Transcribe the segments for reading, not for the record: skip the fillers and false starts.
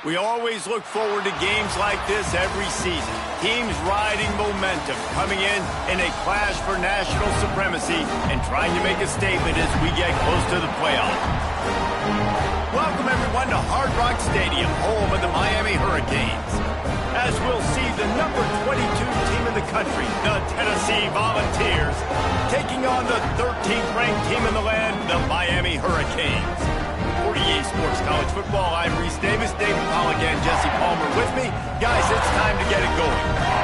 We always look forward to games like this every season. Teams riding momentum, coming in a clash for national supremacy and trying to make a statement as we get close to the playoffs. Welcome everyone to Hard Rock Stadium, home of the Miami Hurricanes. As we'll see the number 22 team in the country, the Tennessee Volunteers, taking on the 13th ranked team in the land, the Miami Hurricanes. For EA Sports College Football, I'm Reese Davis, David Pollock, and Jesse Palmer with me. Guys, it's time to get it going.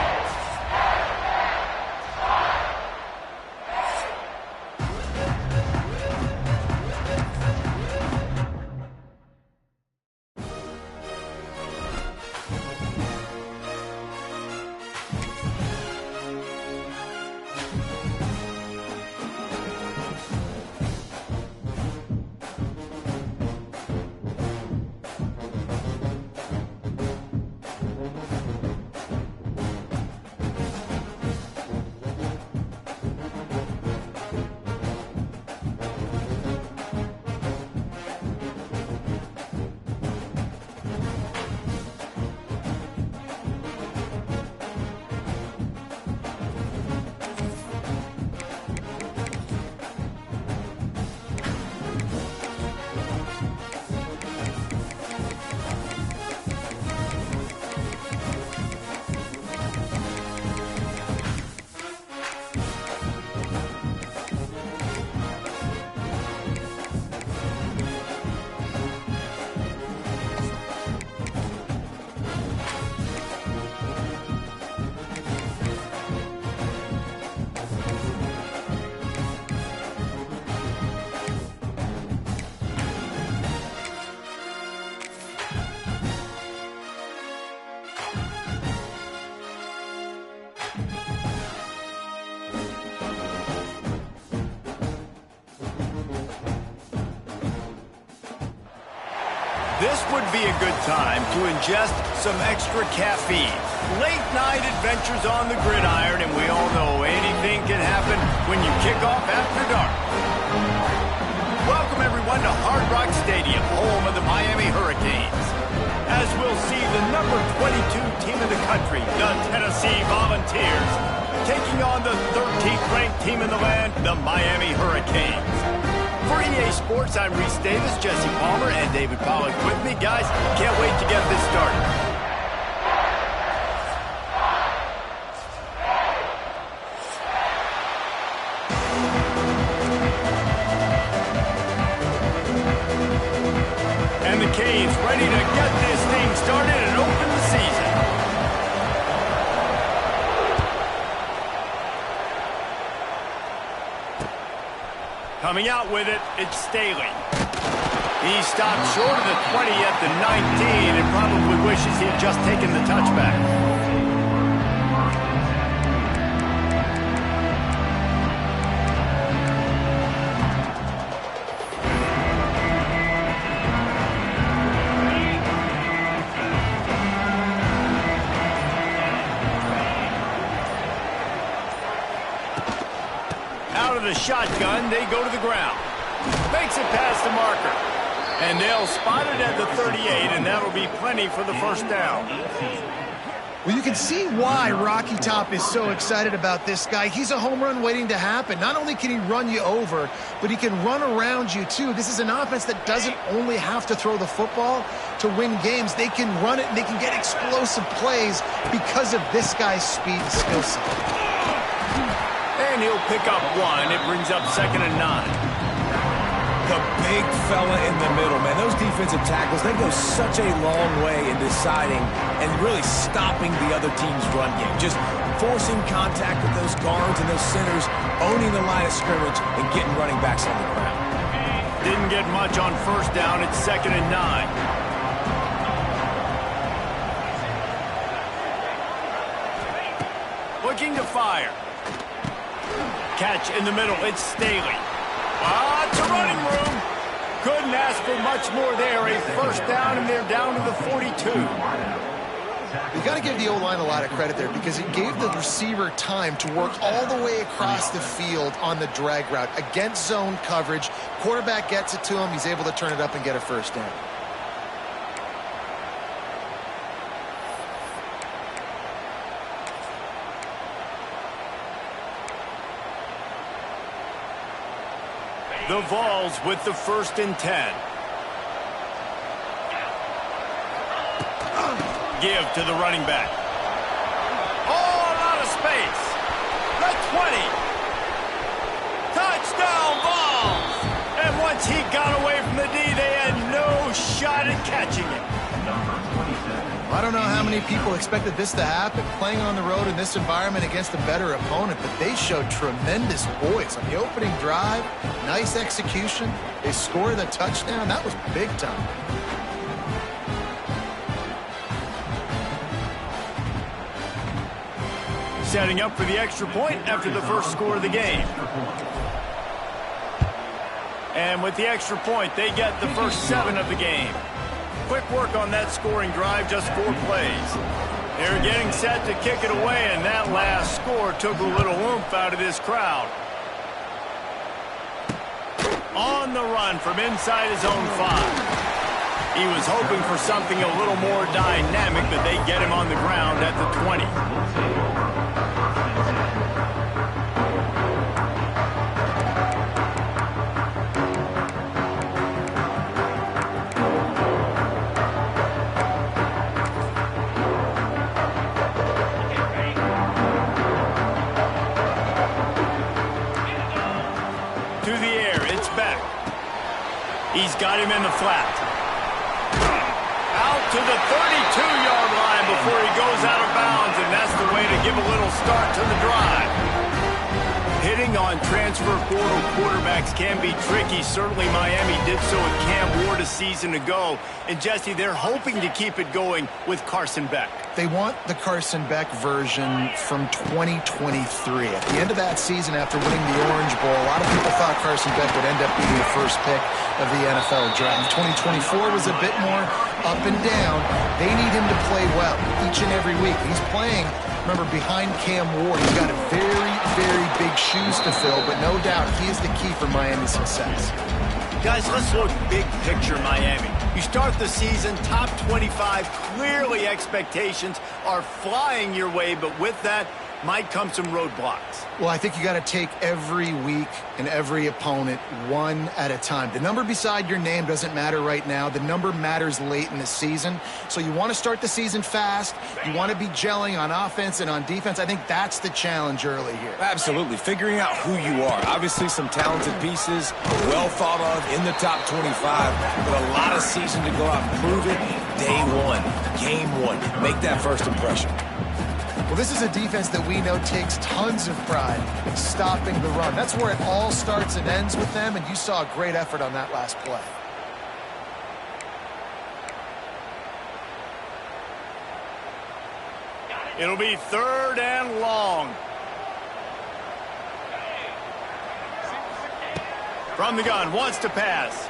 This would be a good time to ingest some extra caffeine. Late night adventures on the gridiron, and we all know anything can happen when you kick off after dark. Welcome everyone to Hard Rock Stadium, home of the Miami Hurricanes. As we'll see the number 22 team in the country, the Tennessee Volunteers, taking on the 13th ranked team in the land, the Miami Hurricanes. For EA Sports, I'm Reese Davis, Jesse Palmer, and David Pollock with me. Guys, can't wait to get this started. And the Canes ready to get this thing started and open the season. Coming out with it, it's Staley. He stopped short of the 20 at the 19 and probably wishes he had just taken the touchback. Out of the shotgun, they go to the ground. Makes it past the marker. And they'll spot it at the 38, and that'll be plenty for the first down. Well, you can see why Rocky Top is so excited about this guy. He's a home run waiting to happen. Not only can he run you over, but he can run around you, too. This is an offense that doesn't only have to throw the football to win games. They can run it, and they can get explosive plays because of this guy's speed and skill set. And he'll pick up one. It brings up 2nd and 9. The big fella in the middle, man. Those defensive tackles, they go such a long way in deciding and really stopping the other team's run game. Just forcing contact with those guards and those centers, owning the line of scrimmage, and getting running backs on the ground. Didn't get much on first down. It's 2nd and 9. Looking to fire. Catch in the middle. It's Staley. Lots of running room. Couldn't ask for much more there. A first down, and they're down to the 42. You got to give the O-line a lot of credit there because it gave the receiver time to work all the way across the field on the drag route against zone coverage. Quarterback gets it to him. He's able to turn it up and get a first down. The Vols with the 1st and 10. Give to the running back. All out of space. The 20. Touchdown Vols! And once he got away from the D, they had no shot at catching it. I don't know how many people expected this to happen, playing on the road in this environment against a better opponent, but they showed tremendous poise on the opening drive. Nice execution. They scored a touchdown. That was big time. Setting up for the extra point after the first score of the game. And with the extra point, they get the first 7 of the game. Quick work on that scoring drive, just 4 plays. They're getting set to kick it away, and that last score took a little oomph out of this crowd. On the run from inside his own 5. He was hoping for something a little more dynamic, but they get him on the ground at the 20. He's got him in the flat. Out to the 32-yard line before he goes out of bounds, and that's the way to give a little start to the drive. Hitting on transfer portal quarterbacks can be tricky. Certainly Miami did so with Cam Ward a season ago. And Jesse, they're hoping to keep it going with Carson Beck. They want the Carson Beck version from 2023. At the end of that season, after winning the Orange Bowl, a lot of people thought Carson Beck would end up being the first pick of the NFL draft. 2024 was a bit more up and down. They need him to play well each and every week. He's playing, remember, behind Cam Ward. He's got a very, very big shoes to fill, but no doubt he is the key for Miami's success. Guys, let's look big picture Miami. You start the season top 25. Clearly expectations are flying your way, but with that might come some roadblocks. Well, I think you got to take every week and every opponent one at a time. The number beside your name doesn't matter right now. The number matters late in the season. So you want to start the season fast. You want to be gelling on offense and on defense. I think that's the challenge early here. Absolutely. Figuring out who you are. Obviously some talented pieces, well thought of in the top 25, but a lot of season to go out and prove it. Day one, game one. Make that first impression. Well, this is a defense that we know takes tons of pride in stopping the run. That's where it all starts and ends with them, and you saw a great effort on that last play. It'll be 3rd and long. From the gun, wants to pass.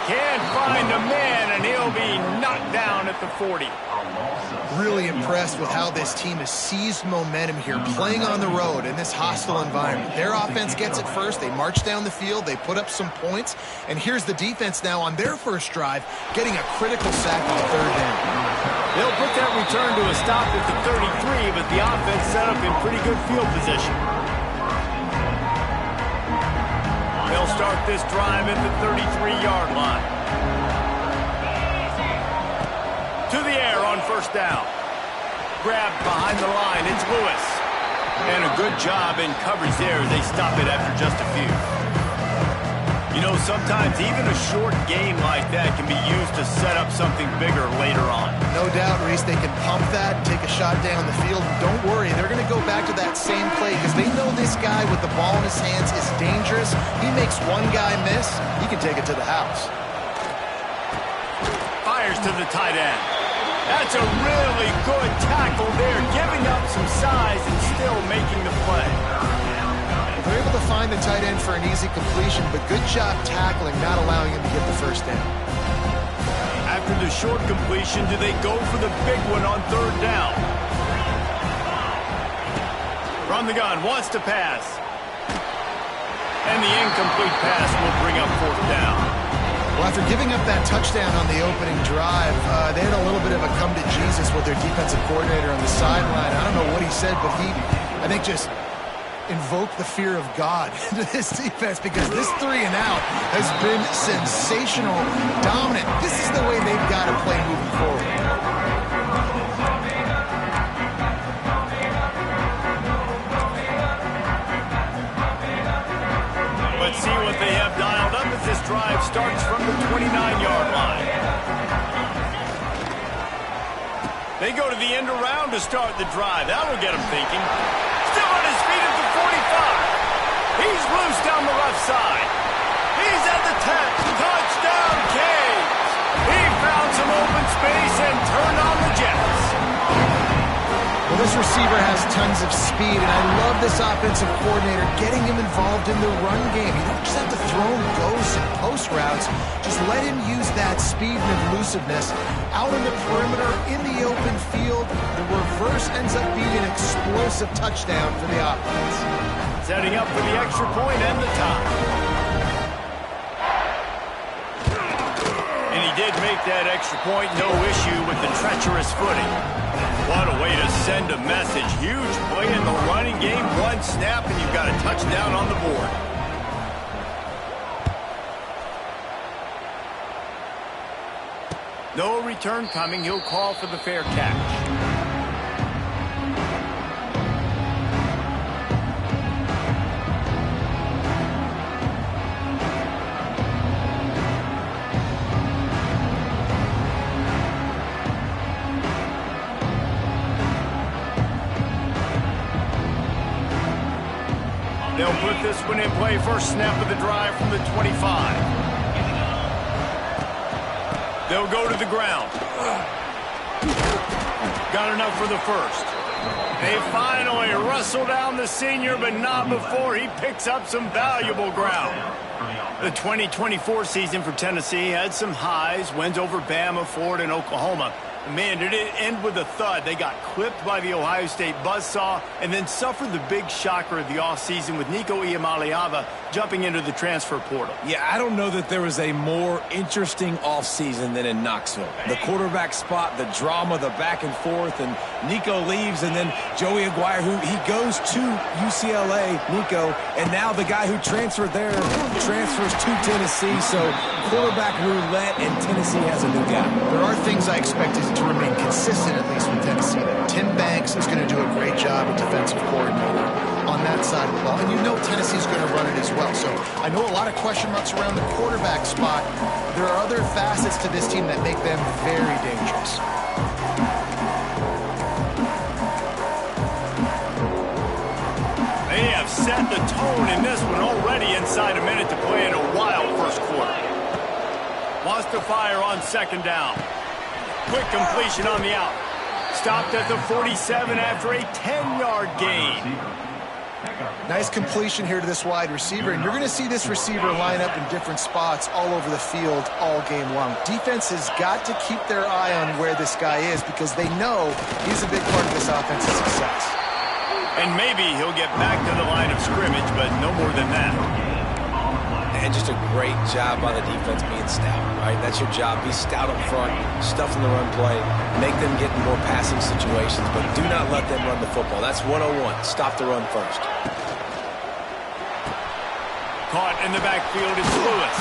Can't find a man, and he'll be knocked down at the 40. Really impressed with how this team has seized momentum here, playing on the road in this hostile environment. Their offense gets it first. They march down the field. They put up some points. And here's the defense now on their first drive, getting a critical sack on 3rd down. They'll put that return to a stop at the 33, but the offense set up in pretty good field position. They'll start this drive at the 33-yard line. To the air on 1st down. Grabbed behind the line, it's Lewis. And a good job in coverage there as they stop it after just a few. You know, sometimes even a short game like that can be used to set up something bigger later on. No doubt, Reese, they can pump that and take a shot down the field. And don't worry, they're going to go back to that same play because they know this guy with the ball in his hands is dangerous. He makes one guy miss, he can take it to the house. Fires to the tight end. That's a really good tackle there, giving up some size and still making the play. They're able to find the tight end for an easy completion, but good job tackling, not allowing him to get the 1st down. After the short completion, do they go for the big one on 3rd down? From the gun, wants to pass. And the incomplete pass will bring up 4th down. Well, after giving up that touchdown on the opening drive, they had a little bit of a come to Jesus with their defensive coordinator on the sideline. I don't know what he said, but he, I think, just invoke the fear of God into this defense, because this 3 and out has been sensational, dominant. This is the way they've got to play moving forward. Let's see what they have dialed up as this drive starts from the 29-yard line. They go to the end around to start the drive. That'll get them thinking. Still on his feet at the 45. He's loose down the left side. He's at the 10. Touchdown, Canes. He found some open space and turned on the Jets. Well, this receiver has tons of speed, and I love this offensive coordinator getting him involved in the run game. You don't just have to throw him ghosts and post routes. Just let him use that speed and elusiveness out on the perimeter, in the open field. The reverse ends up being an explosive touchdown for the offense. Setting up for the extra point and the tie. And he did make that extra point, no issue with the treacherous footing. What a way to send a message. Huge play in the running game. One snap and you've got a touchdown on the board. No return coming. He'll call for the fair catch. They'll put this one in play. First snap of the drive from the 25. They'll go to the ground. Got enough for the first. They finally wrestle down the senior, but not before he picks up some valuable ground. The 2024 season for Tennessee had some highs, wins over Bama, Florida, and Oklahoma. Man, did it end with a thud. They got clipped by the Ohio State buzzsaw and then suffered the big shocker of the offseason with Nico Iamaleava jumping into the transfer portal. Yeah, I don't know that there was a more interesting offseason than in Knoxville. The quarterback spot, the drama, the back and forth, and Nico leaves, and then Joey Aguirre, who he goes to UCLA, Nico, and now the guy who transferred there transfers to Tennessee. So quarterback roulette, and Tennessee has a new guy. There are things I expected to remain consistent, at least with Tennessee. Tim Banks is going to do a great job at defensive coordinator on that side of the ball. And you know Tennessee's going to run it as well. So I know a lot of question marks around the quarterback spot. There are other facets to this team that make them very dangerous. They have set the tone in this one already inside a minute to play in a wild first quarter. Wants to fire on second down. Quick completion on the out. Stopped at the 47 after a 10-yard gain. Nice completion here to this wide receiver, and you're going to see this receiver line up in different spots all over the field all game long. Defense has got to keep their eye on where this guy is because they know he's a big part of this offense's success. And maybe he'll get back to the line of scrimmage, but no more than that. And just a great job by the defense being stout, right? That's your job. Be stout up front, stuff in the run play, make them get in more passing situations, but do not let them run the football. That's 101. Stop the run first. Caught in the backfield is Lewis.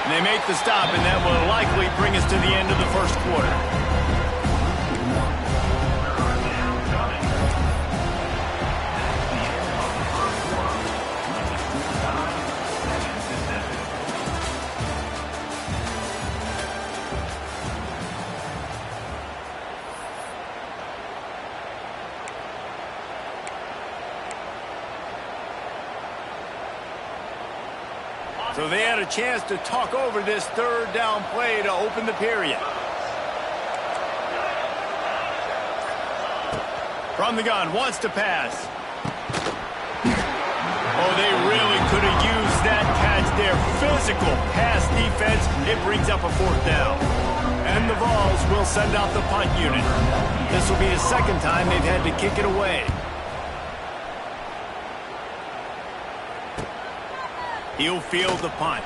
And they make the stop, and that will likely bring us to the end of the first quarter. So they had a chance to talk over this third down play to open the period. From the gun, wants to pass. Oh, they really could have used that catch there. Physical pass defense. It brings up a fourth down. And the Vols will send out the punt unit. This will be the second time they've had to kick it away. He'll field the punt.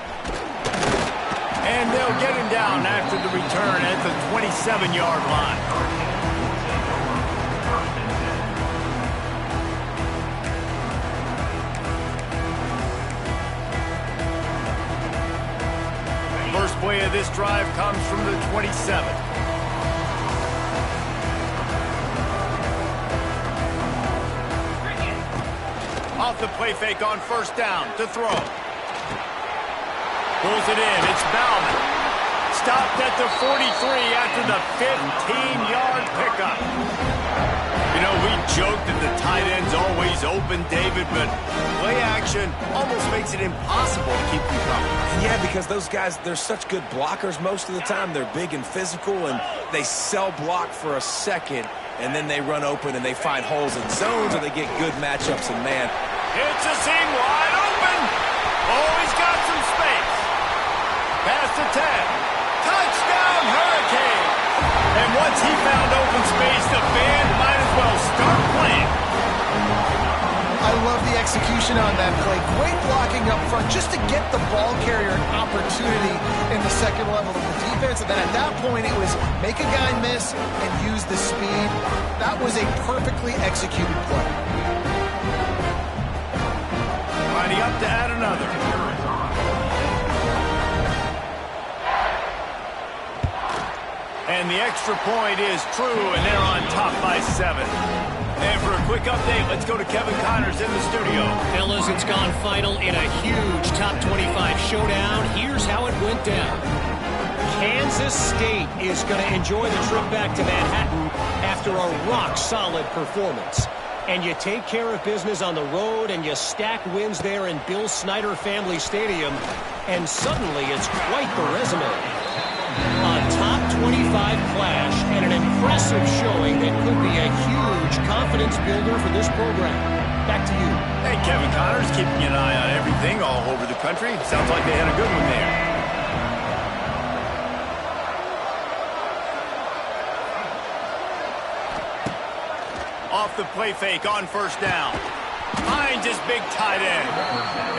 And they'll get him down after the return at the 27-yard line. drive comes from the 27. Off the play fake on first down to throw. Pulls it in. It's Bauman. Stopped at the 43 after the 15-yard pickup. You know, we joke that the tight end's always open, David, but play action almost makes it impossible to keep them coming. Yeah, because those guys, they're such good blockers most of the time. They're big and physical, and they sell block for a second, and then they run open and they find holes in zones, or they get good matchups in man. It's a seam wide open. Oh, he's got some space. Pass to 10. Touchdown, Hurricane. And once he found open space, the band might as well start playing. I love the execution on that play. Great blocking up front just to get the ball carrier an opportunity in the second level of the defense. And then at that point, it was make a guy miss and use the speed. That was a perfectly executed play. Lining up to add another. And the extra point is true, and they're on top by 7. And for a quick update, let's go to Kevin Connors in the studio. Fellas, it's gone final in a huge top 25 showdown. Here's how it went down. Kansas State is going to enjoy the trip back to Manhattan after a rock-solid performance. And you take care of business on the road, and you stack wins there in Bill Snyder Family Stadium, and suddenly it's quite the resume. A top 25 clash and an impressive showing that could be a huge confidence builder for this program. Back to you. Hey, Kevin Connors, keeping an eye on everything all over the country. Sounds like they had a good one there. Off the play fake on first down. Finds his big tight end.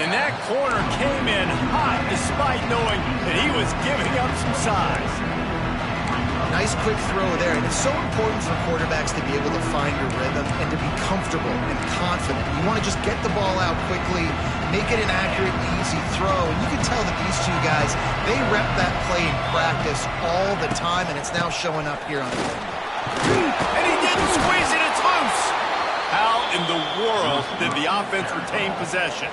And that corner came in hot despite knowing that he was giving up some size. Nice quick throw there. And it's so important for quarterbacks to be able to find your rhythm and to be comfortable and confident. You want to just get the ball out quickly, make it an accurate, easy throw. And you can tell that these two guys, they rep that play in practice all the time, and it's now showing up here on the field. And he didn't squeeze it. It's loose. How in the world did the offense retain possession?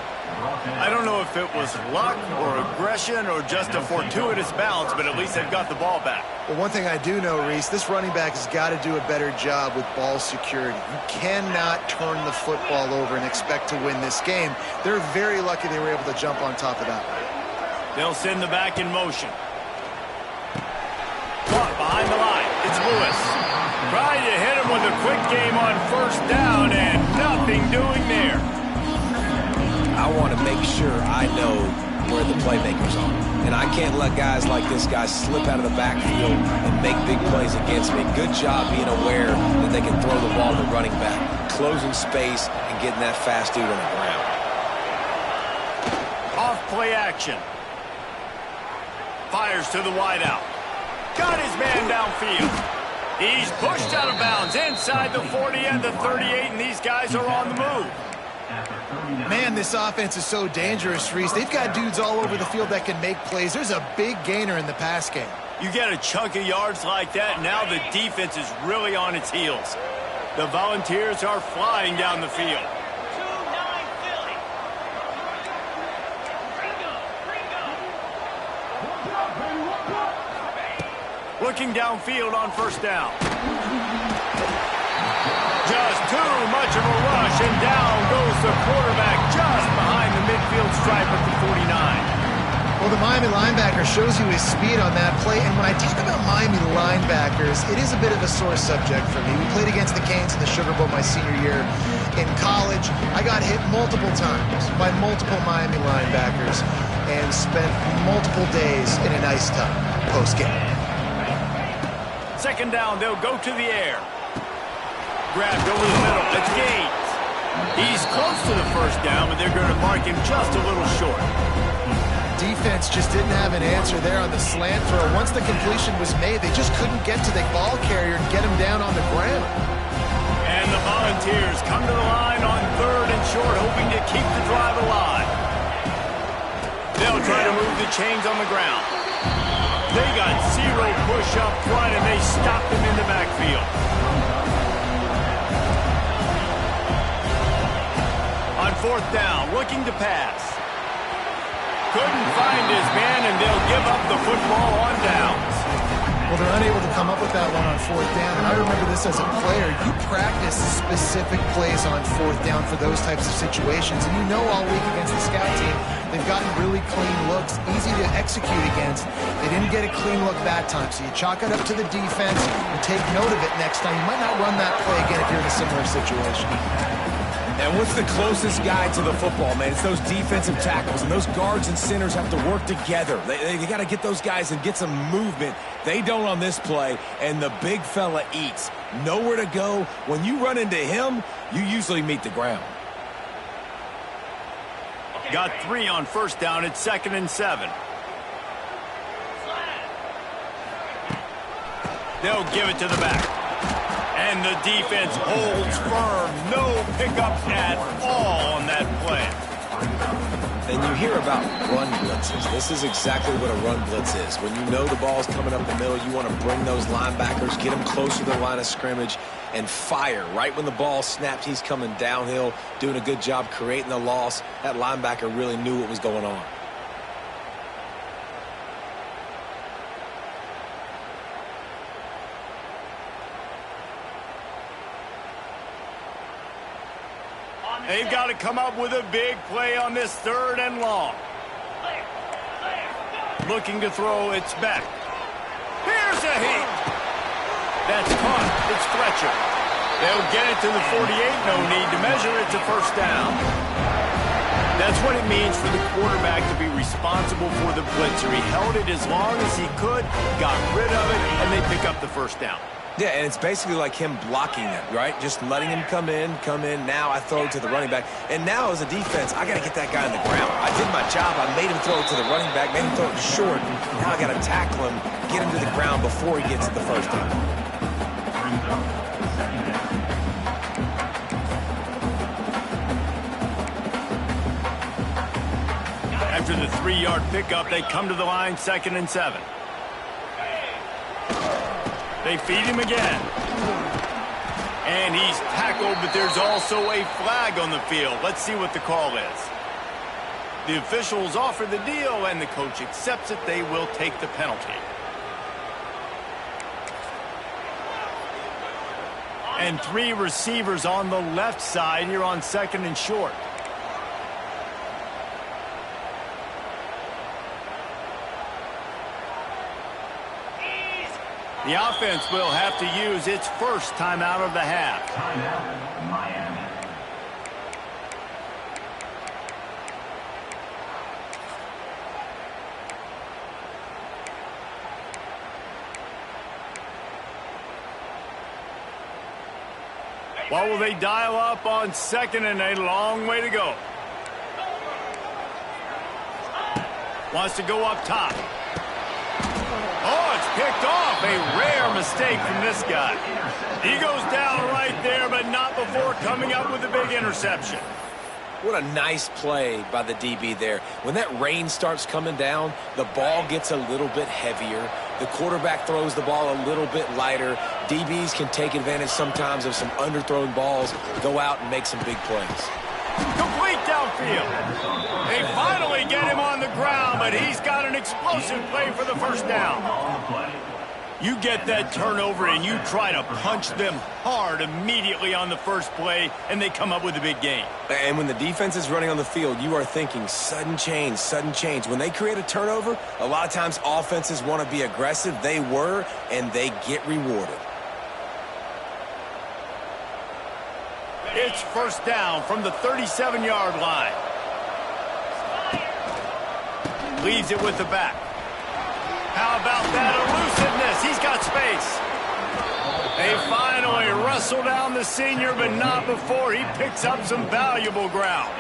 I don't know if it was luck or aggression or just a fortuitous bounce, but at least they've got the ball back. Well, one thing I do know, Reese, this running back has got to do a better job with ball security. You cannot turn the football over and expect to win this game. They're very lucky they were able to jump on top of that. They'll send the back in motion. Caught behind the line. It's Lewis. Trying to hit him with a quick game on first down, and nothing doing there. I want to make sure I know where the playmakers are. And I can't let guys like this guy slip out of the backfield and make big plays against me. Good job being aware that they can throw the ball to the running back, closing space, and getting that fast dude on the ground. Off play action. Fires to the wideout. Got his man downfield. He's pushed out of bounds inside the 40 and the 38, and these guys are on the move. Man, this offense is so dangerous, Reese. They've got dudes all over the field that can make plays. There's a big gainer in the pass game. You get a chunk of yards like that, now the defense is really on its heels. The Volunteers are flying down the field. Looking downfield on first down. Just too much of a rush, and down goes the quarterback just behind the midfield stripe at the 49. Well, the Miami linebacker shows you his speed on that play, and when I talk about Miami linebackers, it is a bit of a sore subject for me. We played against the Canes in the Sugar Bowl my senior year in college. I got hit multiple times by multiple Miami linebackers and spent multiple days in an ice tub post-game. Second down, they'll go to the air. Grabbed over the middle. It's Gaines. He's close to the first down, but they're going to mark him just a little short. Defense just didn't have an answer there on the slant throw. Once the completion was made, they just couldn't get to the ball carrier and get him down on the ground. And the Volunteers come to the line on third and short, hoping to keep the drive alive. They'll try to move the chains on the ground. They got zero push up front, and they stopped him in the backfield. On fourth down, looking to pass. Couldn't find his man, and they'll give up the football on downs. Well, they're unable to come up with that one on fourth down. And I remember this as a player. You practice specific plays on fourth down for those types of situations. And you know all week against the scout team, they've gotten really clean looks, easy to execute against. They didn't get a clean look that time. So you chalk it up to the defense and take note of it next time. You might not run that play again if you're in a similar situation. And what's the closest guy to the football, man? It's those defensive tackles, and those guards and centers have to work together. They got to get those guys and get some movement. They don't on this play, and the big fella eats. Nowhere to go. When you run into him, you usually meet the ground. Got 3 on first down at 2nd and 7. They'll give it to the back. And the defense holds firm. No pickups at all on that play. And you hear about run blitzes. This is exactly what a run blitz is. When you know the ball's coming up the middle, you want to bring those linebackers, get them closer to the line of scrimmage, and fire. Right when the ball snapped, he's coming downhill, doing a good job creating the loss. That linebacker really knew what was going on. They've got to come up with a big play on this 3rd and long. Looking to throw, it's back. Here's a heat. That's caught. It's Fletcher. They'll get it to the 48. No need to measure it to first down. That's what it means for the quarterback to be responsible for the blitzer. He held it as long as he could, got rid of it, and they pick up the first down. Yeah, and it's basically like him blocking it, right? Just letting him come in. Now I throw it to the running back. And now as a defense, I got to get that guy on the ground. I did my job. I made him throw it to the running back, made him throw it short. Now I got to tackle him, get him to the ground before he gets to the first down. After the 3-yard pickup, they come to the line, 2nd and 7. They feed him again. And he's tackled, but there's also a flag on the field. Let's see what the call is. The officials offer the deal, and the coach accepts it. They will take the penalty. And 3 receivers on the left side here on 2nd and short. The offense will have to use its first timeout of the half. Timeout, Miami. What will they dial up on 2nd and a long way to go? Wants to go up top. Oh, it's picked off. A rare mistake from this guy. He goes down right there, but not before coming up with a big interception. What a nice play by the DB there. When that rain starts coming down, the ball gets a little bit heavier. The quarterback throws the ball a little bit lighter. DBs can take advantage sometimes of some underthrown balls, go out and make some big plays. Complete downfield. They finally get him on the ground, but he's got an explosive play for the first down. You get that turnover and you try to punch them hard immediately on the first play, and they come up with a big gain. And when the defense is running on the field, you are thinking sudden change, sudden change. When they create a turnover, a lot of times offenses want to be aggressive. They were, and they get rewarded. It's first down from the 37-yard line. Leaves it with the back. How about that elusiveness? He's got space. They finally wrestle down the senior, but not before he picks up some valuable ground.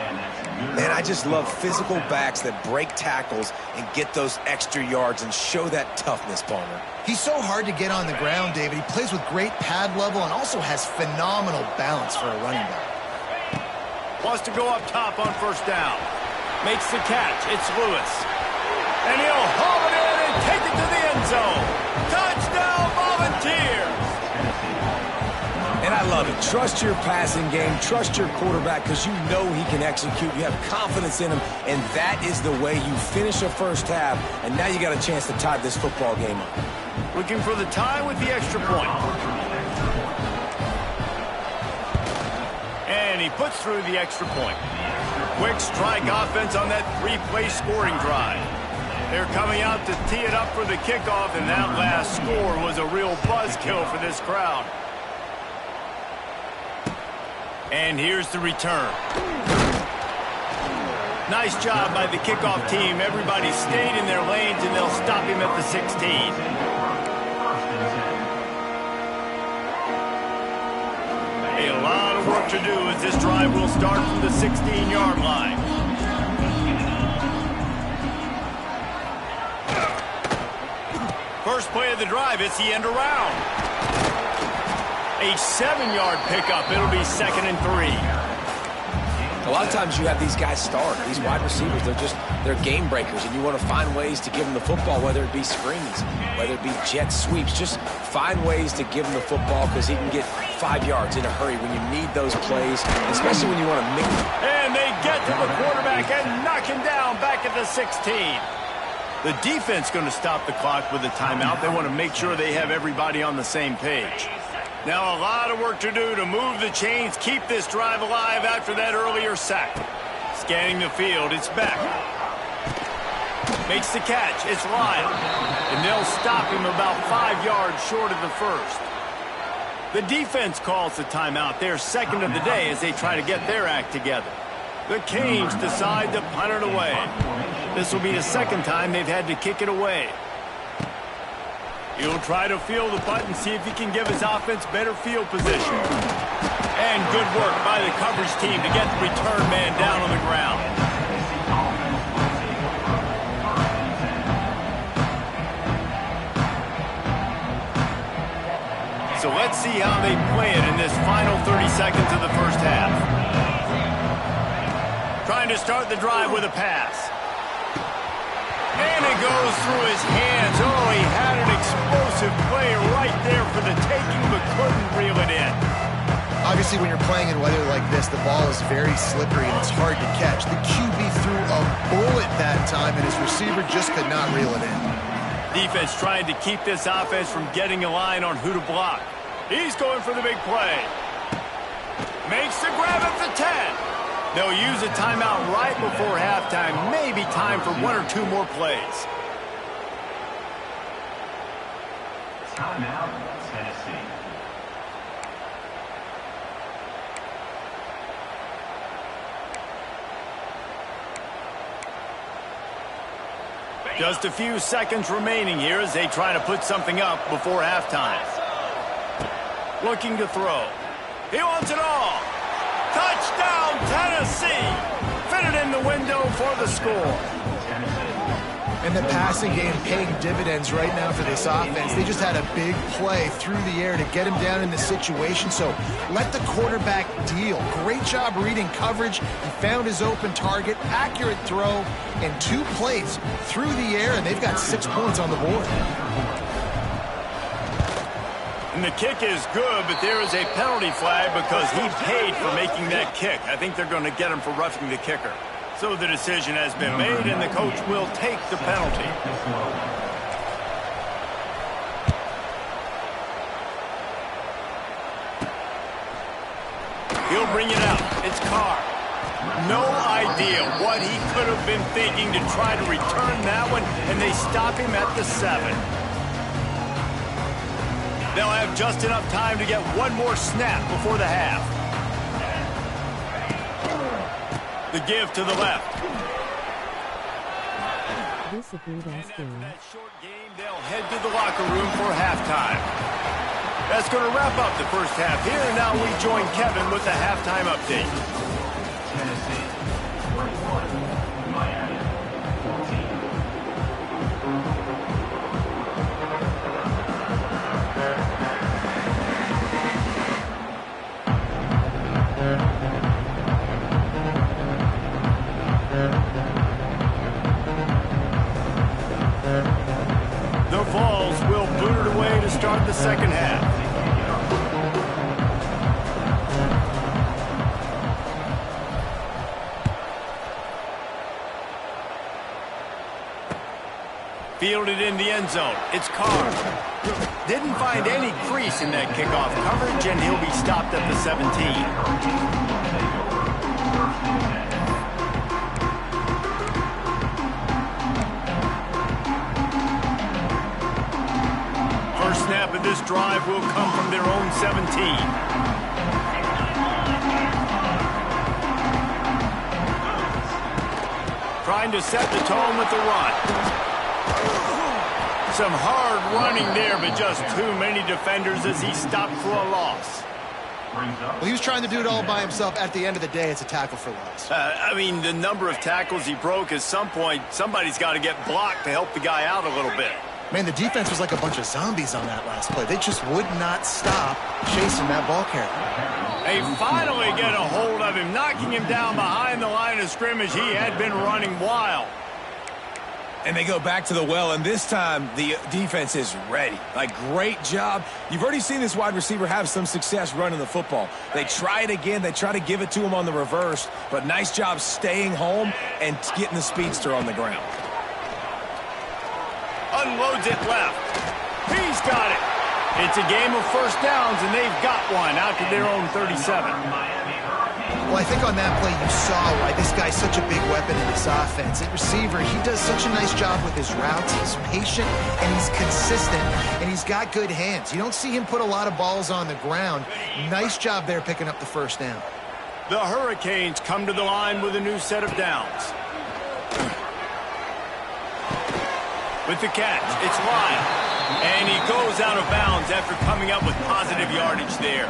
Man, I just love physical backs that break tackles and get those extra yards and show that toughness, Palmer. He's so hard to get on the ground, David. He plays with great pad level and also has phenomenal balance for a running back. Wants to go up top on first down. Makes the catch. It's Lewis. And he'll haul it in and take it to the end end zone. Touchdown, Volunteers! And I love it. Trust your passing game. Trust your quarterback because you know he can execute. You have confidence in him, and that is the way you finish a first half, and now you got a chance to tie this football game up. Looking for the tie with the extra point. And he puts through the extra point. Quick strike offense on that three-play scoring drive. They're coming out to tee it up for the kickoff, and that last score was a real buzzkill for this crowd. And here's the return. Nice job by the kickoff team. Everybody stayed in their lanes, and they'll stop him at the 16. A lot of work to do as this drive will start from the 16-yard line. First play of the drive, it's the end around. A 7-yard pickup. It'll be 2nd and 3. A lot of times you have these guys start. These wide receivers, they're game breakers, and you want to find ways to give them the football, whether it be screens, whether it be jet sweeps. Just find ways to give him the football because he can get 5 yards in a hurry when you need those plays, especially when you want to make them. And they get to the quarterback and knock him down back at the 16. The defense going to stop the clock with a timeout. They want to make sure they have everybody on the same page. Now a lot of work to do to move the chains, keep this drive alive after that earlier sack. Scanning the field, it's Beck. Makes the catch, it's Lyle. And they'll stop him about 5 yards short of the first. The defense calls the timeout. They're second of the day as they try to get their act together. The Canes decide to punt it away. This will be the second time they've had to kick it away. He'll try to field the punt and see if he can give his offense better field position. And good work by the coverage team to get the return man down on the ground. So let's see how they play it in this final 30 seconds of the first half. Trying to start the drive with a pass. And it goes through his hands. Oh, he had an explosive play right there for the taking, but couldn't reel it in. Obviously, when you're playing in weather like this, the ball is very slippery and it's hard to catch. The QB threw a bullet that time, and his receiver just could not reel it in. Defense trying to keep this offense from getting a line on who to block. He's going for the big play. Makes the grab at the 10. They'll use a timeout right before halftime. Maybe time for 1 or 2 more plays. Timeout, Tennessee. Just a few seconds remaining here as they try to put something up before halftime. Looking to throw. He wants it all. Touchdown, Tennessee! Fitted in the window for the score. And the passing game paying dividends right now for this offense. They just had a big play through the air to get him down in the situation. So let the quarterback deal. Great job reading coverage. He found his open target, accurate throw, and 2 plays through the air, and they've got 6 points on the board. And the kick is good, but there is a penalty flag because he paid for making that kick. I think they're going to get him for roughing the kicker. So the decision has been made, and the coach will take the penalty. He'll bring it out. It's Carr. No idea what he could have been thinking to try to return that one, and they stop him at the 7. They'll have just enough time to get 1 more snap before the half. The give to the left. This is a good-ass game. That short game, they'll head to the locker room for halftime. That's going to wrap up the first half here, and now we join Kevin with the halftime update. Tennessee 41, Miami 14. The ball Fielded in the end zone. It's Carr. Didn't find any crease in that kickoff coverage, and he'll be stopped at the 17. First snap of this drive will come from their own 17. Trying to set the tone with the run. Some hard running there, but just too many defenders as he stopped for a loss. Well, he was trying to do it all by himself. At the end of the day, it's a tackle for loss. I mean, the number of tackles he broke, at some point, somebody's got to get blocked to help the guy out a little bit. Man, the defense was like a bunch of zombies on that last play. They just would not stop chasing that ball carrier. They finally get a hold of him, knocking him down behind the line of scrimmage. He had been running wild. And they go back to the well, and this time the defense is ready. Like, great job. You've already seen this wide receiver have some success running the football. They try it again. They try to give it to him on the reverse, but nice job staying home and getting the speedster on the ground. Unloads it left. He's got it. It's a game of first downs, and they've got one out to their own 37. Well, I think on that play you saw why this guy's such a big weapon in this offense. At receiver, he does such a nice job with his routes. He's patient, and he's consistent, and he's got good hands. You don't see him put a lot of balls on the ground. Nice job there picking up the first down. The Hurricanes come to the line with a new set of downs. With the catch, it's Lyle. And he goes out of bounds after coming up with positive yardage there.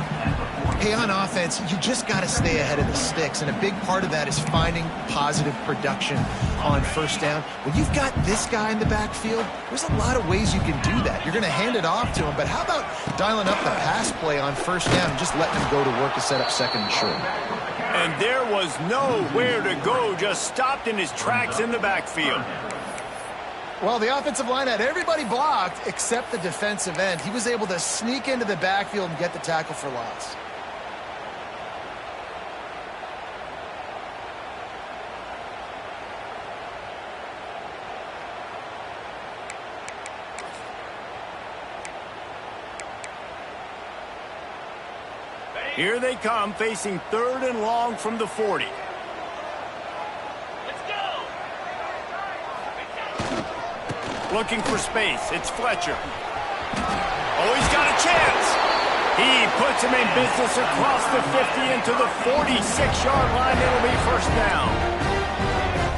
Hey, on offense, you just got to stay ahead of the sticks, and a big part of that is finding positive production on first down. When you've got this guy in the backfield, there's a lot of ways you can do that. You're going to hand it off to him, but how about dialing up the pass play on first down and just letting him go to work to set up second and short? And there was nowhere to go, just stopped in his tracks in the backfield. Well, the offensive line had everybody blocked except the defensive end. He was able to sneak into the backfield and get the tackle for loss. Here they come, facing third and long from the 40. Looking for space. It's Fletcher. Oh, he's got a chance. He puts him in business across the 50 into the 46-yard line. It'll be first down.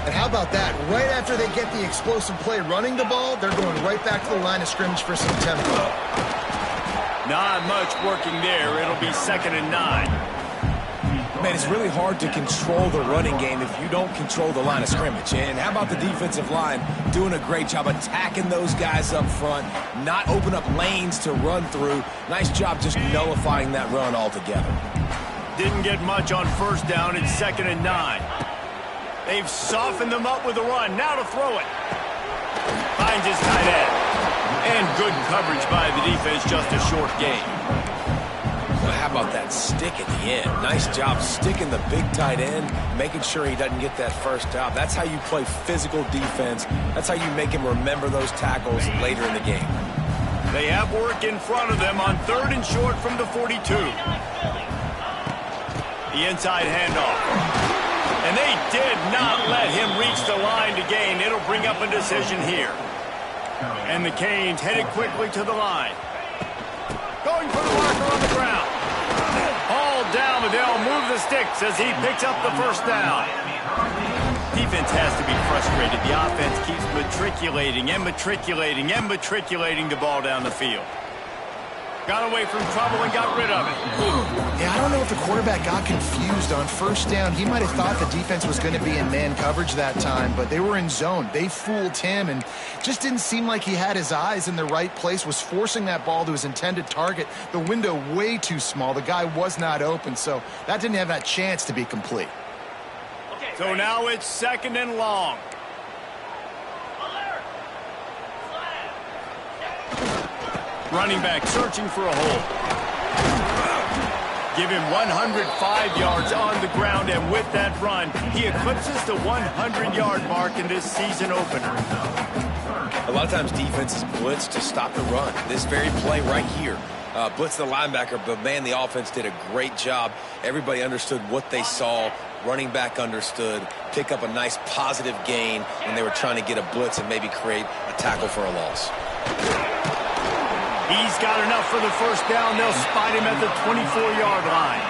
And how about that? Right after they get the explosive play running the ball, they're going right back to the line of scrimmage for some tempo. Not much working there. It'll be 2nd and 9. Man, it's really hard to control the running game if you don't control the line of scrimmage. And how about the defensive line doing a great job attacking those guys up front, not open up lanes to run through. Nice job just nullifying that run altogether. Didn't get much on first down. It's 2nd and 9. They've softened them up with a run. Now to throw it. Finds his tight end. And good coverage by the defense, just a short gain. Well, how about that stick at the end? Nice job sticking the big tight end, making sure he doesn't get that first down. That's how you play physical defense. That's how you make him remember those tackles later in the game. They have work in front of them on 3rd and short from the 42. The inside handoff. And they did not let him reach the line to gain. It'll bring up a decision here. And the Canes headed quickly to the line. Going for the marker on the ground. All down, but they'll move the sticks as he picks up the first down. Defense has to be frustrated. The offense keeps matriculating and matriculating and matriculating the ball down the field. Got away from trouble and got rid of it. Yeah, I don't know if the quarterback got confused on first down. He might have thought the defense was going to be in man coverage that time, but they were in zone. They fooled him and just didn't seem like he had his eyes in the right place, was forcing that ball to his intended target. The window way too small. The guy was not open, so that didn't have that chance to be complete. So now it's 2nd and long. Running back searching for a hole. Give him 105 yards on the ground, and with that run, he eclipses the 100-yard mark in this season opener. A lot of times defenses blitz to stop the run. This very play right here, blitz the linebacker, but man, the offense did a great job. Everybody understood what they saw. Running back understood. Pick up a nice positive gain when they were trying to get a blitz and maybe create a tackle for a loss. He's got enough for the first down. They'll spot him at the 24-yard line.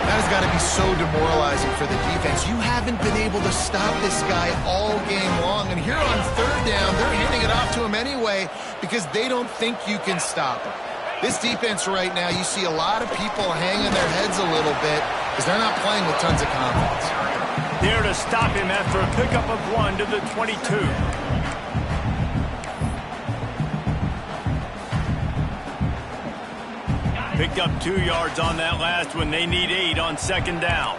That has got to be so demoralizing for the defense. You haven't been able to stop this guy all game long. And here on third down, they're handing it off to him anyway because they don't think you can stop him. This defense right now, you see a lot of people hanging their heads a little bit because they're not playing with tons of confidence. There to stop him after a pickup of 1 to the 22. Picked up 2 yards on that last one. They need 8 on second down.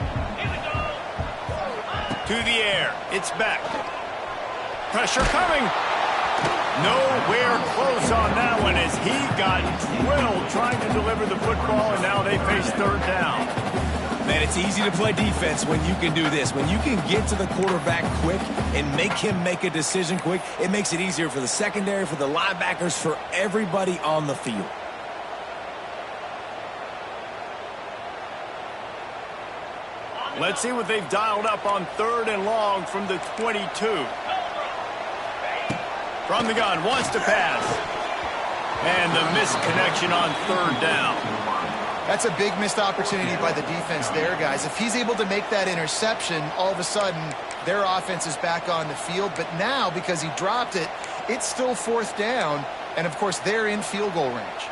To the air. It's back. Pressure coming. Nowhere close on that one as he got drilled trying to deliver the football, and now they face third down. Man, it's easy to play defense when you can do this. When you can get to the quarterback quick and make him make a decision quick, it makes it easier for the secondary, for the linebackers, for everybody on the field. Let's see what they've dialed up on third and long from the 22. From the gun, wants to pass. And the misconnection on third down. That's a big missed opportunity by the defense there, guys. If he's able to make that interception, all of a sudden, their offense is back on the field. But now, because he dropped it, it's still fourth down. And, of course, they're in field goal range.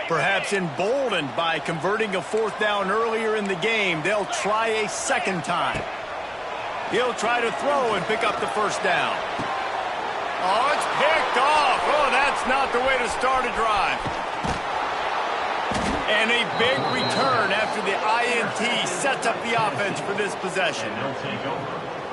Perhaps emboldened by converting a fourth down earlier in the game, they'll try a second time. He'll try to throw and pick up the first down. Oh, it's picked off. Oh, that's not the way to start a drive. And a big return after the INT sets up the offense for this possession.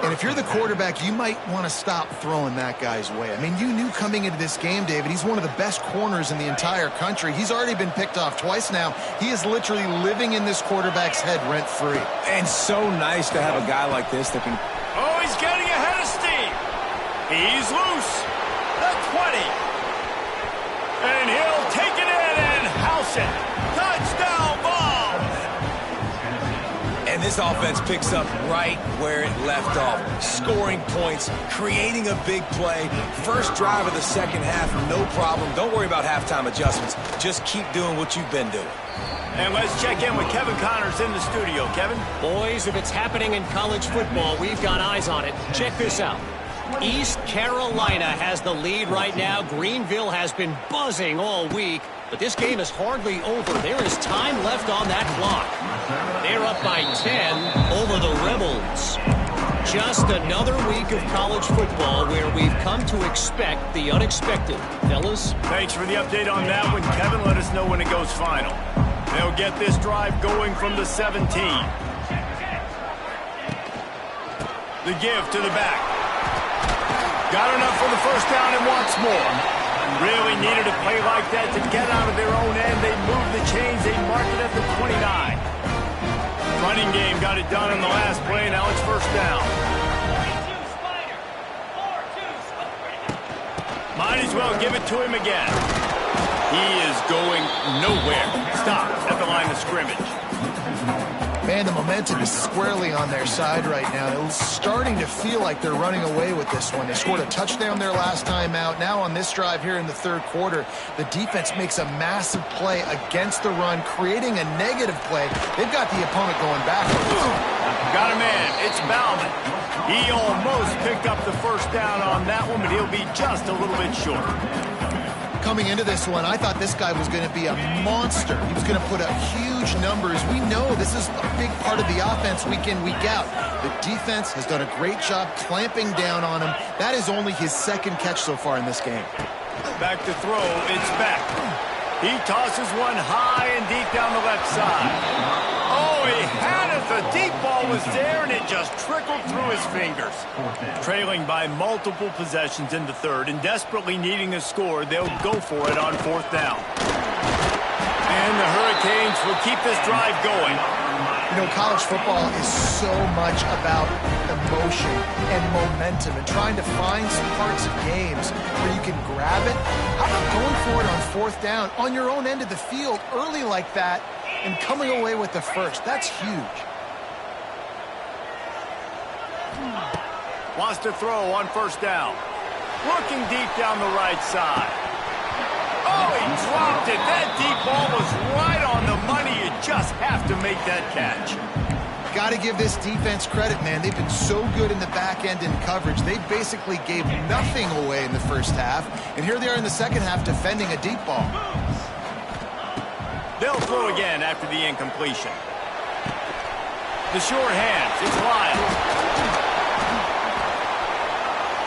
And if you're the quarterback, you might want to stop throwing that guy's way. I mean, you knew coming into this game, David, he's one of the best corners in the entire country. He's already been picked off twice now. He is literally living in this quarterback's head rent-free. And so nice to have a guy like this that can... Oh, he's getting ahead of steam. He's loose. The 20. And he'll take it in and house it. Touchdown ball. And this offense picks up right where it left off. Scoring points, creating a big play. First drive of the second half, no problem. Don't worry about halftime adjustments. Just keep doing what you've been doing. And let's check in with Kevin Connors in the studio. Kevin? Boys, if it's happening in college football, we've got eyes on it. Check this out. East Carolina has the lead right now. Greenville has been buzzing all week, but this game is hardly over. There is time left on that clock. They're up by 10 over the Rebels. Just another week of college football where we've come to expect the unexpected. Fellas? Thanks for the update on that one, Kevin. Let us know when it goes final. They'll get this drive going from the 17. The give to the back. Got enough for the first down and wants more. Really needed a play like that to get out of their own end. They moved the chains. They marked it at the 29. Running game got it done on the last play. Now it's first down. Might as well give it to him again. He is going nowhere. Stop at the line of scrimmage. Man, the momentum is squarely on their side right now. It's starting to feel like they're running away with this one. They scored a touchdown their last time out. Now on this drive here in the third quarter, the defense makes a massive play against the run, creating a negative play. They've got the opponent going backwards. Got a man. It's Bauman. He almost picked up the first down on that one, but he'll be just a little bit short. Coming into this one, I thought this guy was going to be a monster. He was going to put up huge numbers. We know this is a big part of the offense week in, week out. The defense has done a great job clamping down on him. That is only his second catch so far in this game. Back to throw. It's back. He tosses one high and deep down the left side. Oh, he had a The deep ball was there, and it just trickled through his fingers. Trailing by multiple possessions in the third and desperately needing a score, they'll go for it on fourth down. And the Hurricanes will keep this drive going. You know, college football is so much about emotion and momentum and trying to find some parts of games where you can grab it. How about going for it on fourth down on your own end of the field early like that and coming away with the first? That's huge. Wants to throw on first down. Looking deep down the right side. Oh, he dropped it. That deep ball was right on the money. You just have to make that catch. Got to give this defense credit, man. They've been so good in the back end in coverage. They basically gave nothing away in the first half. And here they are in the second half defending a deep ball. They'll throw again after the incompletion. The short hands. It's Lyle.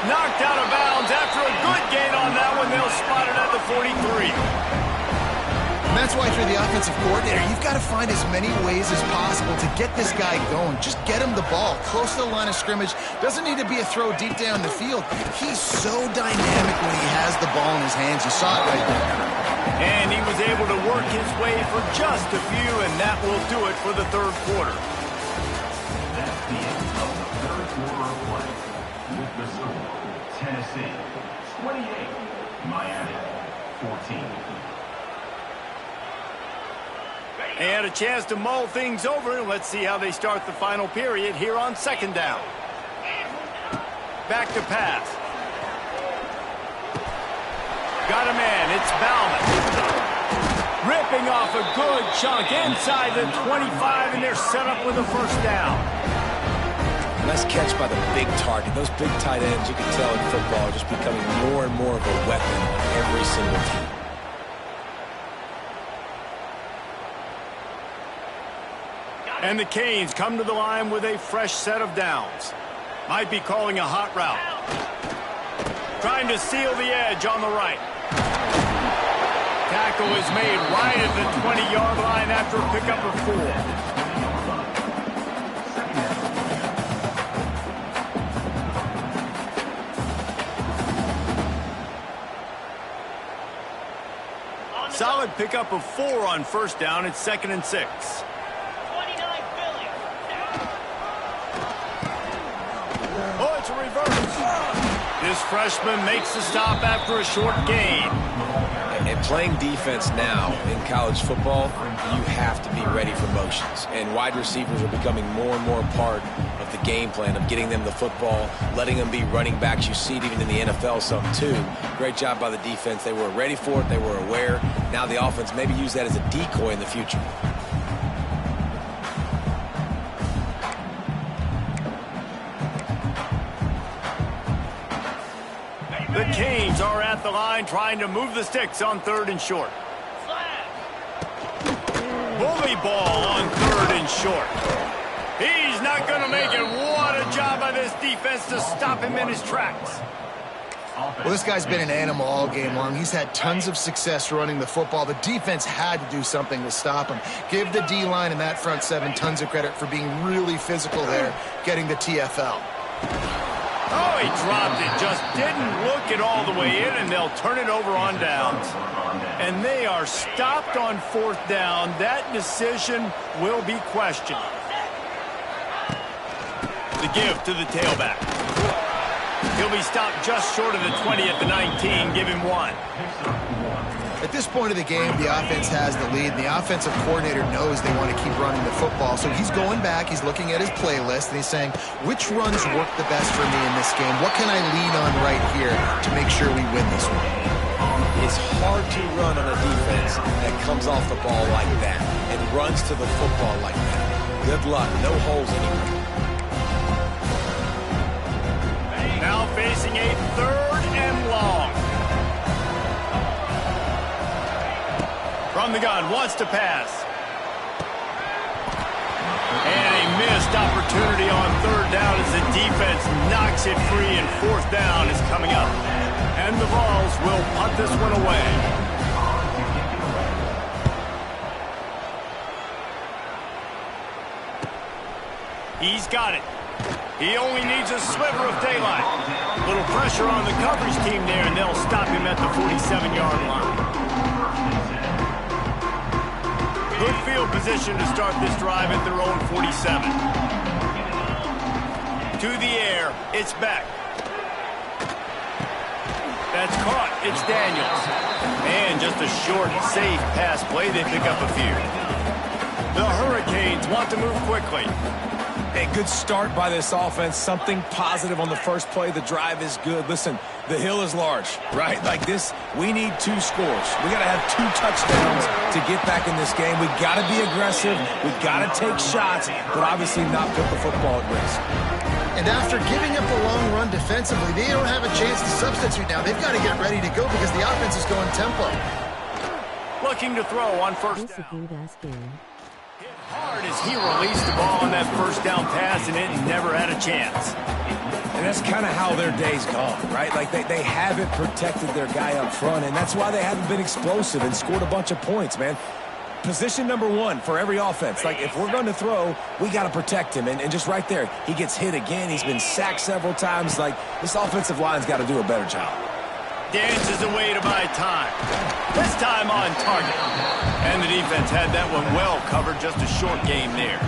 Knocked out of bounds after a good gain on that one. They'll spot it at the 43. And that's why if you're the offensive coordinator, you've got to find as many ways as possible to get this guy going. Just get him the ball close to the line of scrimmage. Doesn't need to be a throw deep down the field. He's so dynamic when he has the ball in his hands. You saw it right there. And he was able to work his way for just a few, and that will do it for the third quarter. That's the end of the third quarter of play. With the score, Tennessee 28, Miami 14. And a chance to mull things over. Let's see how they start the final period here on second down. Back to pass. Got a man. It's Bauman. Ripping off a good chunk inside the 25, and they're set up with a first down. Nice catch by the big target. Those big tight ends, you can tell in football, are just becoming more and more of a weapon on every single team. And the Canes come to the line with a fresh set of downs. Might be calling a hot route. Trying to seal the edge on the right. Tackle is made right at the 20-yard line after a pickup of 4. Solid pickup of 4 on first down. It's 2nd and 6. Oh, it's a reverse. This freshman makes the stop after a short gain. And playing defense now in college football, you have to be ready for motions. And wide receivers are becoming more and more part of the game plan of getting them the football, letting them be running backs. You see it even in the NFL some too. Great job by the defense. They were ready for it. They were aware. Now the offense maybe use that as a decoy in the future. The Canes are at the line trying to move the sticks on 3rd and short. Bully ball on 3rd and short. He's not going to make it. What a job by this defense to stop him in his tracks. Well, this guy's been an animal all game long. He's had tons of success running the football. The defense had to do something to stop him. Give the D-line and that front 7 tons of credit for being really physical there, getting the TFL. Oh, he dropped it. Just didn't look it all the way in, and they'll turn it over on downs. And they are stopped on 4th down. That decision will be questioned. The give to the tailback. He'll be stopped just short of the 20 at the 19. Give him 1. At this point of the game, the offense has the lead. The offensive coordinator knows they want to keep running the football. So he's going back, he's looking at his playlist, and he's saying, which runs work the best for me in this game? What can I lean on right here to make sure we win this one? It's hard to run on a defense that comes off the ball like that and runs to the football like that. Good luck. No holes anymore. Now facing a 3rd and long. From the gun, wants to pass. And a missed opportunity on 3rd down as the defense knocks it free, and 4th down is coming up. And the Vols will punt this one away. He's got it. He only needs a sliver of daylight. Little pressure on the coverage team there, and they'll stop him at the 47-yard line. Good field position to start this drive at their own 47. To the air, it's back. That's caught. It's Daniels. And just a short, safe pass play. They pick up a few. The Hurricanes want to move quickly. A good start by this offense. Something positive on the first play. The drive is good. Listen, the hill is large, right? Like this, we need 2 scores. We got to have 2 touchdowns to get back in this game. We got to be aggressive. We got to take shots, but obviously not put the football at risk. And after giving up the long run defensively, they don't have a chance to substitute now. They've got to get ready to go because the offense is going tempo. Looking to throw on first This a down. good-ass game. Hard as he released the ball on that first down pass, and it never had a chance. And that's kind of how their day's gone, right? Like they haven't protected their guy up front, and that's why they haven't been explosive and scored a bunch of points, man. Position number 1 for every offense. Like, if we're going to throw, we got to protect him. And just right there, he gets hit again. He's been sacked several times. Like, this offensive line's got to do a better job. Dances away to buy time. This time on target. And the defense had that one well covered. Just a short game there.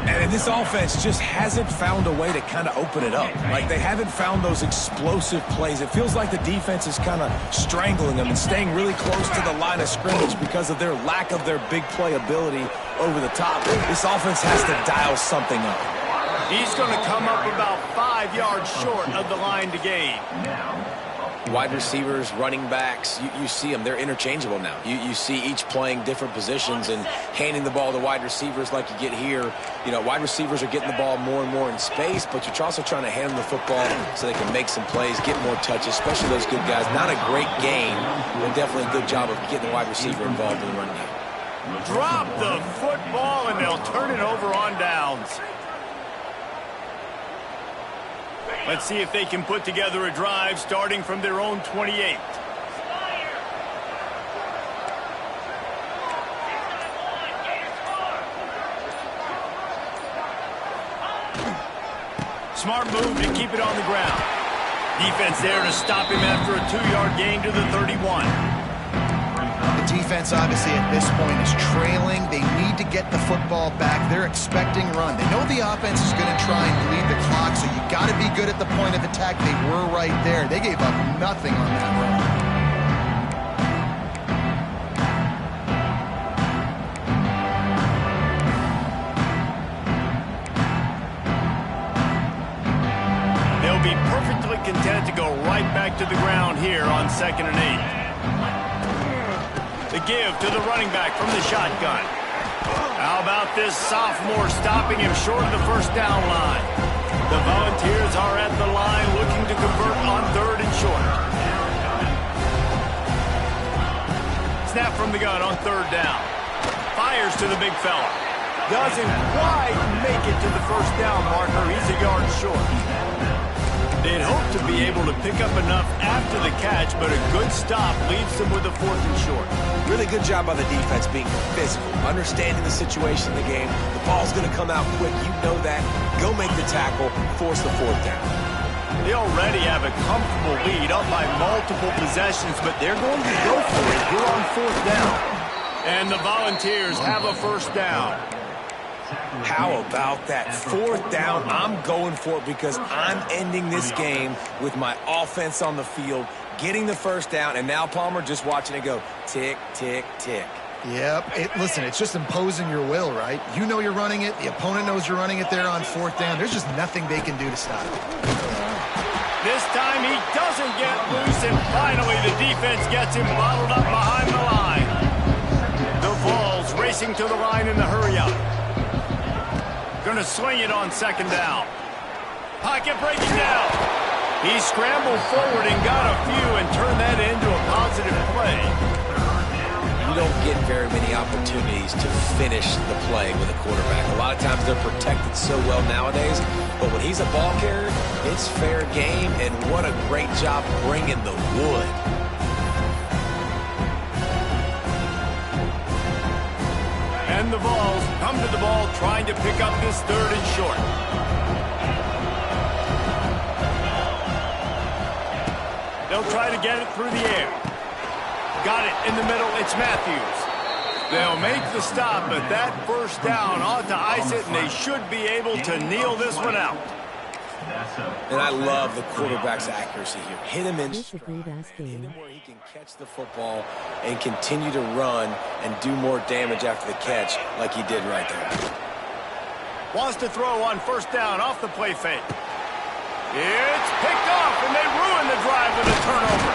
And this offense just hasn't found a way to kind of open it up. Like, they haven't found those explosive plays. It feels like the defense is kind of strangling them and staying really close to the line of scrimmage because of their lack of their big play ability over the top. This offense has to dial something up. He's going to come up about 5 yards short of the line to gain. Wide receivers, running backs, you see them. They're interchangeable now. You see each playing different positions and handing the ball to wide receivers like you get here. You know, wide receivers are getting the ball more and more in space, but you're also trying to hand them the football so they can make some plays, get more touches, especially those good guys. Not a great game, but definitely a good job of getting the wide receiver involved in the running game. Drop the football, and they'll turn it over on downs. Let's see if they can put together a drive starting from their own 28. Smart move to keep it on the ground. Defense there to stop him after a 2-yard gain to the 31. The defense, obviously, at this point is trailing. They need to get the football back. They're expecting run. They know the offense is going to try and bleed the clock, so you got to be good at the point of attack. They were right there. They gave up nothing on that run. They'll be perfectly content to go right back to the ground here on 2nd and 8. The give to the running back from the shotgun. How about this sophomore stopping him short of the first down line? The Volunteers are at the line looking to convert on 3rd and short. Snap from the gun on 3rd down. Fires to the big fella. Doesn't quite make it to the first down marker. He's a yard short. They'd hope to be able to pick up enough after the catch, but a good stop leaves them with a 4th and short. Really good job by the defense being physical, understanding the situation in the game. The ball's going to come out quick. You know that. Go make the tackle, force the 4th down. They already have a comfortable lead up by multiple possessions, but they're going to go for it here on 4th down. And the Volunteers have a first down. How about that 4th down? I'm going for it because I'm ending this game with my offense on the field, getting the first down, and now Palmer just watching it go tick, tick, tick. Yep. Listen, it's just imposing your will, right? You know you're running it. The opponent knows you're running it there on 4th down. There's just nothing they can do to stop it. This time he doesn't get loose, and finally the defense gets him bottled up behind the line. The Vols racing to the line in the hurry-up. Going to swing it on 2nd down. Pocket breaking down. He scrambled forward and got a few and turned that into a positive play. You don't get very many opportunities to finish the play with a quarterback. A lot of times they're protected so well nowadays, but when he's a ball carrier, it's fair game, and what a great job bringing the wood. And the Vols come to the ball trying to pick up this 3rd and short. They'll try to get it through the air. Got it in the middle. It's Matthews. They'll make the stop, but that first down ought to ice it, and they should be able to kneel this one out. And I love the quarterback's accuracy here. Hit him in This is a stride. great ass Hit game. him where he can catch the football and continue to run and do more damage after the catch like he did right there. Wants to throw on first down off the play fake. It's picked off, and they ruin the drive with a turnover.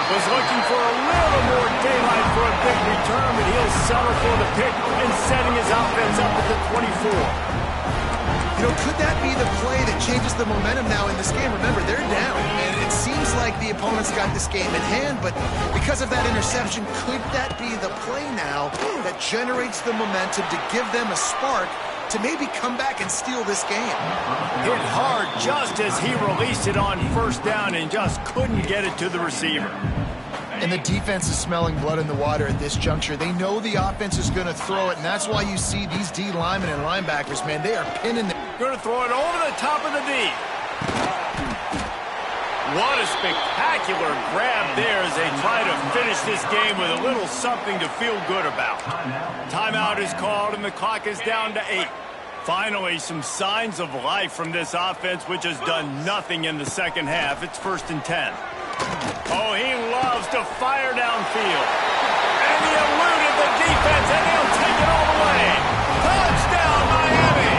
Was looking for a little more daylight for a big return, but he'll settle for the pick and setting his offense up at the 24. You know, could that be the play that changes the momentum now in this game? Remember, they're down, and it seems like the opponent's got this game in hand, but because of that interception, could that be the play now that generates the momentum to give them a spark to maybe come back and steal this game? Hit hard just as he released it on first down and just couldn't get it to the receiver. And the defense is smelling blood in the water at this juncture. They know the offense is going to throw it, and that's why you see these D linemen and linebackers, man, they are pinning the... Going to throw it over the top of the D. What a spectacular grab there as they try to finish this game with a little something to feel good about. Timeout is called, and the clock is down to 8. Finally, some signs of life from this offense, which has done nothing in the second half. It's 1st and 10. Oh, he loves to fire downfield. And he eluded the defense, and he'll take it all the way. Touchdown, Miami!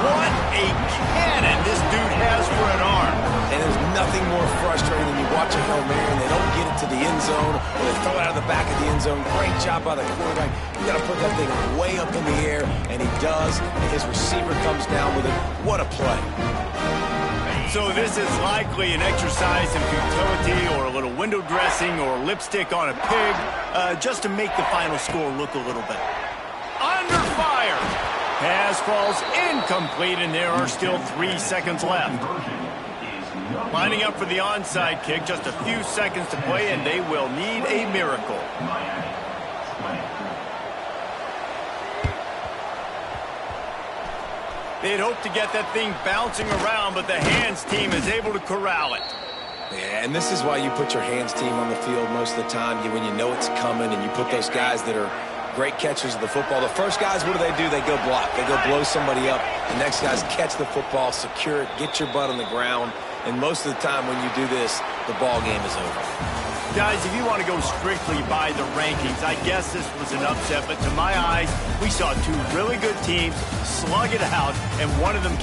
What a cannon this dude has for an arm. And there's nothing more frustrating than you watch a Hail Mary and they don't get it to the end zone, or they throw it out of the back of the end zone. Great job by the quarterback. You got to put that thing way up in the air, and he does, and his receiver comes down with it. What a play. So this is likely an exercise in futility or a little window dressing or lipstick on a pig, just to make the final score look a little better. Under fire. Pass falls incomplete, and there are still 3 seconds left. Lining up for the onside kick, just a few seconds to play, and they will need a miracle. They'd hoped to get that thing bouncing around, but the hands team is able to corral it. Yeah, and this is why you put your hands team on the field most of the time, when you know it's coming, and you put those guys that are great catchers of the football. The first guys, what do? They go block. They go blow somebody up. The next guys catch the football, secure it, get your butt on the ground. And most of the time when you do this, the ball game is over. Guys, if you want to go strictly by the rankings, I guess this was an upset. But to my eyes, we saw 2 really good teams slug it out, and one of them